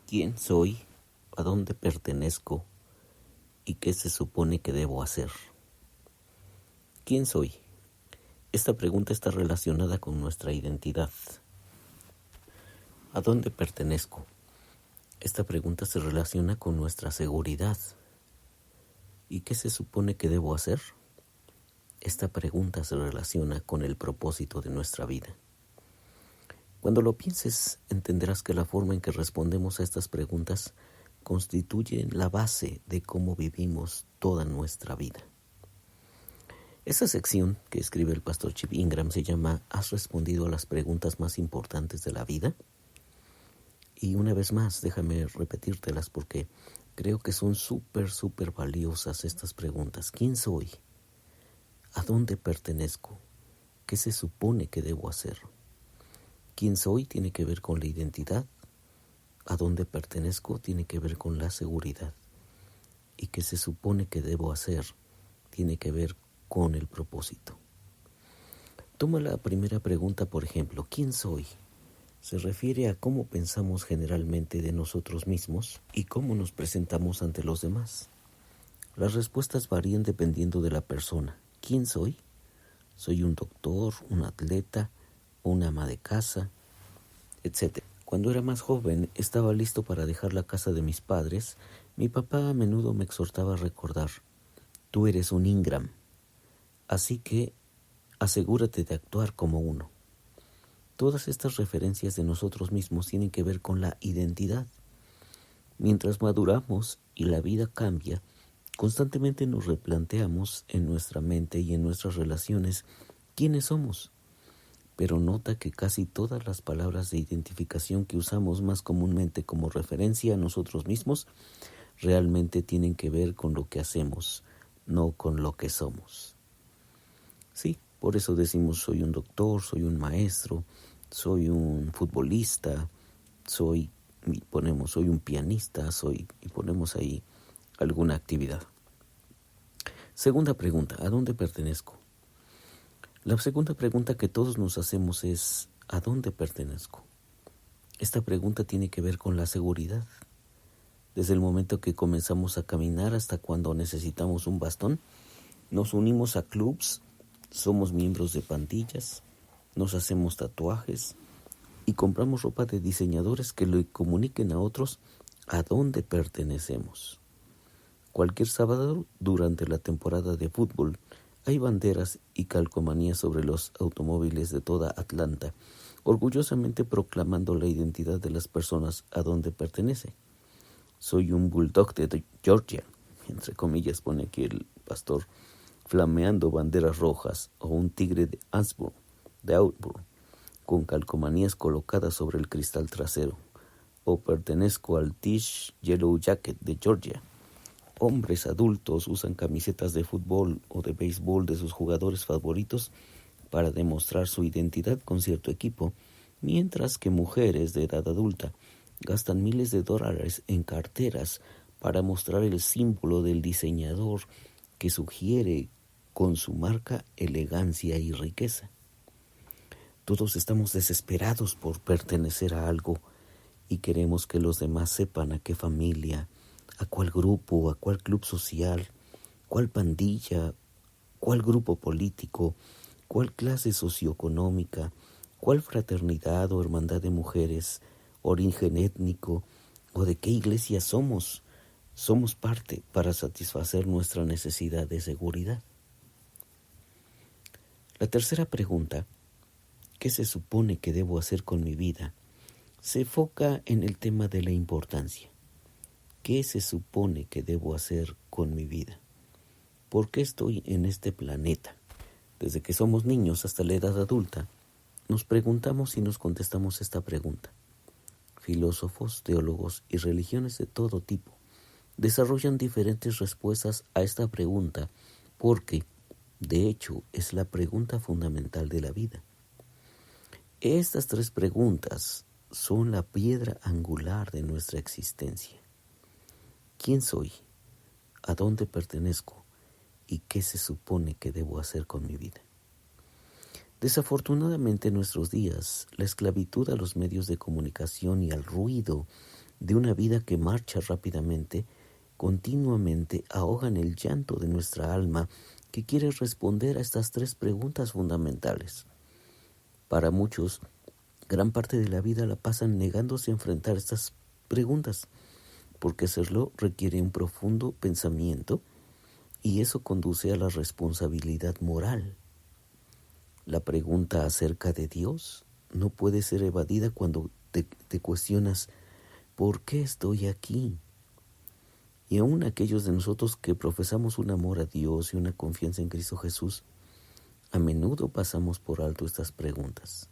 ¿Quién soy? ¿A dónde pertenezco? ¿Y qué se supone que debo hacer? ¿Quién soy? Esta pregunta está relacionada con nuestra identidad. ¿A dónde pertenezco? Esta pregunta se relaciona con nuestra seguridad. ¿Y qué se supone que debo hacer? Esta pregunta se relaciona con el propósito de nuestra vida. Cuando lo pienses, entenderás que la forma en que respondemos a estas preguntas constituye la base de cómo vivimos toda nuestra vida. Esa sección que escribe el pastor Chip Ingram se llama ¿Has respondido a las preguntas más importantes de la vida? Y una vez más, déjame repetírtelas porque creo que son súper valiosas estas preguntas. ¿Quién soy? ¿A dónde pertenezco? ¿Qué se supone que debo hacer? ¿Quién soy? Tiene que ver con la identidad. ¿A dónde pertenezco? Tiene que ver con la seguridad. ¿Y qué se supone que debo hacer? Tiene que ver con el propósito. Toma la primera pregunta, por ejemplo, ¿quién soy? Se refiere a cómo pensamos generalmente de nosotros mismos y cómo nos presentamos ante los demás. Las respuestas varían dependiendo de la persona. ¿Quién soy? ¿Soy un doctor, un atleta, una ama de casa, etcétera? Cuando era más joven, estaba listo para dejar la casa de mis padres. Mi papá a menudo me exhortaba a recordar: tú eres un Ingram, así que asegúrate de actuar como uno. Todas estas referencias de nosotros mismos tienen que ver con la identidad. Mientras maduramos y la vida cambia, constantemente nos replanteamos en nuestra mente y en nuestras relaciones quiénes somos. Pero nota que casi todas las palabras de identificación que usamos más comúnmente como referencia a nosotros mismos realmente tienen que ver con lo que hacemos, no con lo que somos. Sí, por eso decimos soy un doctor, soy un maestro, soy un futbolista, soy un pianista, y ponemos ahí alguna actividad. Segunda pregunta, ¿a dónde pertenezco? La segunda pregunta que todos nos hacemos es ¿a dónde pertenezco? Esta pregunta tiene que ver con la seguridad. Desde el momento que comenzamos a caminar hasta cuando necesitamos un bastón, nos unimos a clubs, somos miembros de pandillas, nos hacemos tatuajes y compramos ropa de diseñadores que le comuniquen a otros a dónde pertenecemos. Cualquier sábado durante la temporada de fútbol hay banderas y calcomanías sobre los automóviles de toda Atlanta, orgullosamente proclamando la identidad de las personas a donde pertenece. Soy un bulldog de Georgia, entre comillas pone aquí el pastor, flameando banderas rojas, o un tigre de Auburn, con calcomanías colocadas sobre el cristal trasero, o pertenezco al Tisch Yellow Jacket de Georgia. Hombres adultos usan camisetas de fútbol o de béisbol de sus jugadores favoritos para demostrar su identidad con cierto equipo, mientras que mujeres de edad adulta gastan miles de dólares en carteras para mostrar el símbolo del diseñador que sugiere con su marca elegancia y riqueza. Todos estamos desesperados por pertenecer a algo y queremos que los demás sepan a qué familia, a cuál grupo, a cuál club social, cuál pandilla, cuál grupo político, cuál clase socioeconómica, cuál fraternidad o hermandad de mujeres, origen étnico o de qué iglesia somos parte para satisfacer nuestra necesidad de seguridad. La tercera pregunta, ¿qué se supone que debo hacer con mi vida?, se enfoca en el tema de la importancia. ¿Qué se supone que debo hacer con mi vida? ¿Por qué estoy en este planeta? Desde que somos niños hasta la edad adulta, nos preguntamos y nos contestamos esta pregunta. Filósofos, teólogos y religiones de todo tipo desarrollan diferentes respuestas a esta pregunta porque, de hecho, es la pregunta fundamental de la vida. Estas tres preguntas son la piedra angular de nuestra existencia. ¿Quién soy? ¿A dónde pertenezco? ¿Y qué se supone que debo hacer con mi vida? Desafortunadamente en nuestros días, la esclavitud a los medios de comunicación y al ruido de una vida que marcha rápidamente, continuamente ahogan el llanto de nuestra alma que quiere responder a estas tres preguntas fundamentales. Para muchos, gran parte de la vida la pasan negándose a enfrentar estas preguntas, porque hacerlo requiere un profundo pensamiento y eso conduce a la responsabilidad moral. La pregunta acerca de Dios no puede ser evadida cuando te cuestionas ¿por qué estoy aquí? Y aún aquellos de nosotros que profesamos un amor a Dios y una confianza en Cristo Jesús, a menudo pasamos por alto estas preguntas.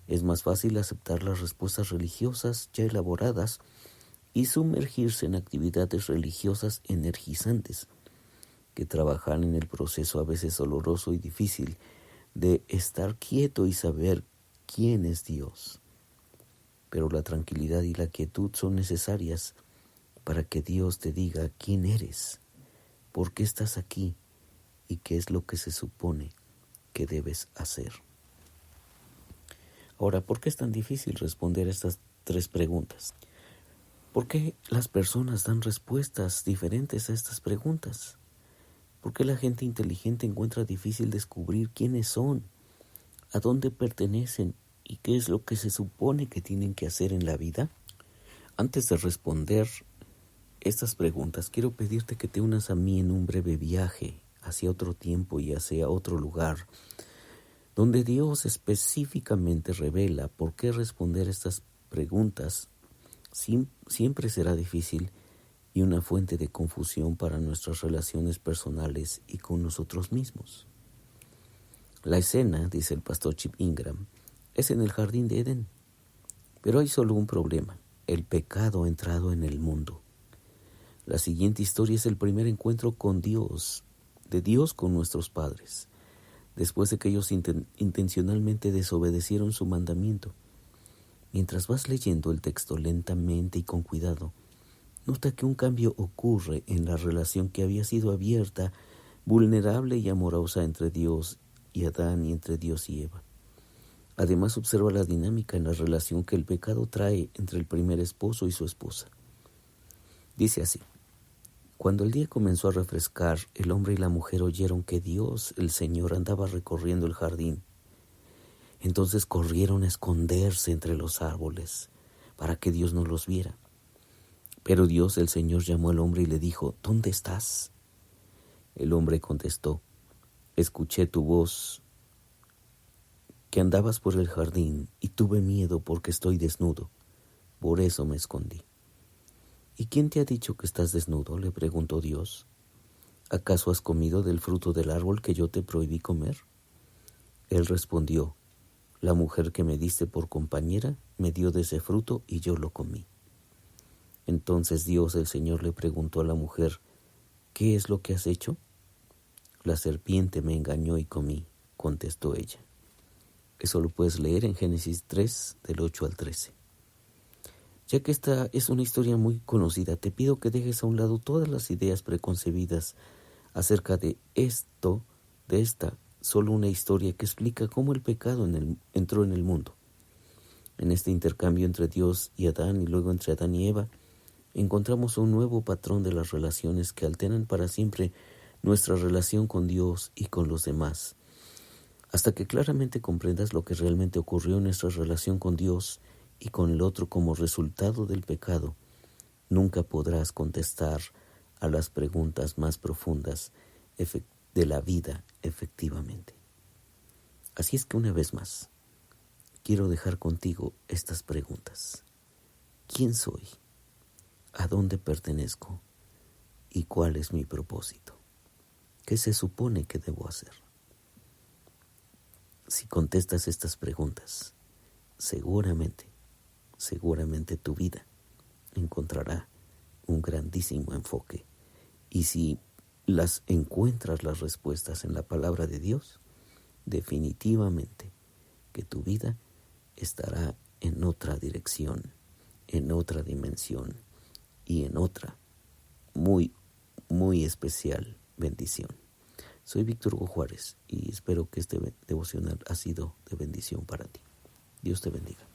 Es más fácil aceptar las respuestas religiosas ya elaboradas y sumergirse en actividades religiosas energizantes que trabajar en el proceso a veces doloroso y difícil de estar quieto y saber quién es Dios. Pero la tranquilidad y la quietud son necesarias para que Dios te diga quién eres, por qué estás aquí y qué es lo que se supone que debes hacer. Ahora, ¿por qué es tan difícil responder estas tres preguntas? ¿Por qué las personas dan respuestas diferentes a estas preguntas? ¿Por qué la gente inteligente encuentra difícil descubrir quiénes son, a dónde pertenecen y qué es lo que se supone que tienen que hacer en la vida? Antes de responder estas preguntas, quiero pedirte que te unas a mí en un breve viaje hacia otro tiempo y hacia otro lugar, donde Dios específicamente revela por qué responder estas preguntas siempre será difícil y una fuente de confusión para nuestras relaciones personales y con nosotros mismos. La escena, dice el pastor Chip Ingram, es en el jardín de Edén, pero hay solo un problema: el pecado ha entrado en el mundo. La siguiente historia es el primer encuentro con Dios, de Dios con nuestros padres, después de que ellos intencionalmente desobedecieron su mandamiento. Mientras vas leyendo el texto lentamente y con cuidado, nota que un cambio ocurre en la relación que había sido abierta, vulnerable y amorosa entre Dios y Adán y entre Dios y Eva. Además, observa la dinámica en la relación que el pecado trae entre el primer esposo y su esposa. Dice así: cuando el día comenzó a refrescar, el hombre y la mujer oyeron que Dios, el Señor, andaba recorriendo el jardín. Entonces corrieron a esconderse entre los árboles para que Dios no los viera. Pero Dios, el Señor, llamó al hombre y le dijo: ¿dónde estás? El hombre contestó: escuché tu voz, que andabas por el jardín, y tuve miedo porque estoy desnudo. Por eso me escondí. ¿Y quién te ha dicho que estás desnudo?, le preguntó Dios. ¿Acaso has comido del fruto del árbol que yo te prohibí comer? Él respondió: la mujer que me diste por compañera me dio de ese fruto y yo lo comí. Entonces Dios, el Señor, le preguntó a la mujer: ¿qué es lo que has hecho? La serpiente me engañó y comí, contestó ella. Eso lo puedes leer en Génesis 3, del 8 al 13. Ya que esta es una historia muy conocida, te pido que dejes a un lado todas las ideas preconcebidas acerca de esta solo una historia que explica cómo el pecado entró en el mundo. En este intercambio entre Dios y Adán y luego entre Adán y Eva, encontramos un nuevo patrón de las relaciones que alteran para siempre nuestra relación con Dios y con los demás. Hasta que claramente comprendas lo que realmente ocurrió en nuestra relación con Dios y con el otro como resultado del pecado, nunca podrás contestar a las preguntas más profundas de la vida efectivamente. Así es que una vez más, quiero dejar contigo estas preguntas. ¿Quién soy? ¿A dónde pertenezco? ¿Y cuál es mi propósito? ¿Qué se supone que debo hacer? Si contestas estas preguntas, seguramente tu vida encontrará un grandísimo enfoque. Y si encuentras las respuestas en la palabra de Dios, definitivamente que tu vida estará en otra dirección, en otra dimensión y en otra muy, muy especial bendición. Soy Víctor Hugo Juárez y espero que este devocional ha sido de bendición para ti. Dios te bendiga.